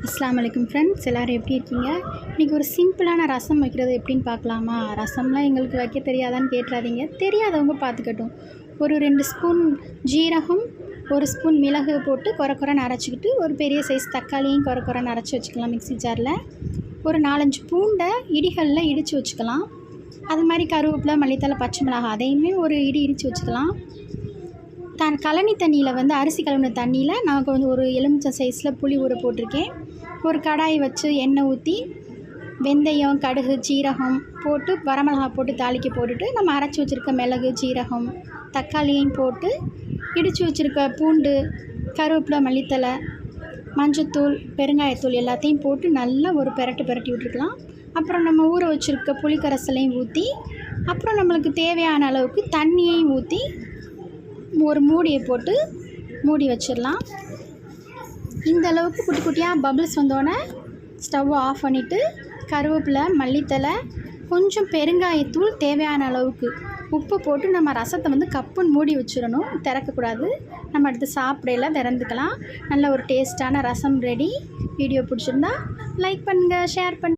அஸ்ஸலாமு அலைக்கும் ஃப்ரெண்ட்ஸ், எல்லோரும் எப்படி இருக்கீங்க? இன்றைக்கி ஒரு சிம்பிளான ரசம் வைக்கிறது எப்படின்னு பார்க்கலாமா? ரசம்லாம் எங்களுக்கு வைக்க தெரியாதான்னு கேட்டுறாதீங்க, தெரியாதவங்க பார்த்துக்கட்டும். ஒரு 2 ஸ்பூன் ஜீரகம், 1 ஸ்பூன் மிளகு போட்டு கொரன்னு அரைச்சிக்கிட்டு, ஒரு பெரிய சைஸ் தக்காளியும் கொரன்னு அரைச்சி வச்சுக்கலாம் மிக்ஸி ஜாரில். ஒரு 4-5 பூண்டை இடிகளில் இடித்து வச்சுக்கலாம். அது மாதிரி கருவேப்பிலை, மல்லித்தழை, பச்சை மிளகாய் அதையுமே ஒரு இடித்து வச்சுக்கலாம். கழனி தண்ணியில் அரிசி கழுவின தண்ணியில் நான் ஒரு எலுமிச்சை சைஸில் புளி ஊற போட்டிருக்கேன். ஒரு கடாய் வச்சு எண்ணெய் ஊற்றி வெந்தயம், கடுகு, சீரகம் போட்டு வரமிளகாய் போட்டு தாளிக்க போட்டுட்டு நம்ம அரைச்சி வச்சுருக்க மிளகு, சீரகம், தக்காளியையும் போட்டு இடித்து வச்சுருக்க பூண்டு, கருவேப்பிலை, மல்லித்தழை, மஞ்சத்தூள், பெருங்காயத்தூள் எல்லாத்தையும் போட்டு நல்லா ஒரு பெரட்டி விட்டுருக்கலாம். அப்புறம் நம்ம ஊற வச்சுருக்க புளிக்கரைசலையும் ஊற்றி, அப்புறம் நம்மளுக்கு தேவையான அளவுக்கு தண்ணியையும் ஊற்றி ஒரு மூடியை போட்டு மூடி வச்சிடலாம். இந்த அளவுக்கு குட்டி குட்டியாக பபிள்ஸ் வந்தோடனே ஸ்டவ்வை ஆஃப் பண்ணிவிட்டு கருவேப்பிலை, மல்லித்தழை, கொஞ்சம் பெருங்காயத்தூள், தேவையான அளவுக்கு உப்பு போட்டு நம்ம ரசத்தை கப்புன்னு மூடி வச்சிடணும், திறக்கக்கூடாது. நம்ம அடுத்து சாப்பிடையில திறந்துக்கலாம். நல்ல ஒரு டேஸ்ட்டான ரசம் ரெடி. வீடியோ பிடிச்சிருந்தா லைக் பண்ணுங்கள், ஷேர் பண்ணுங்கள்.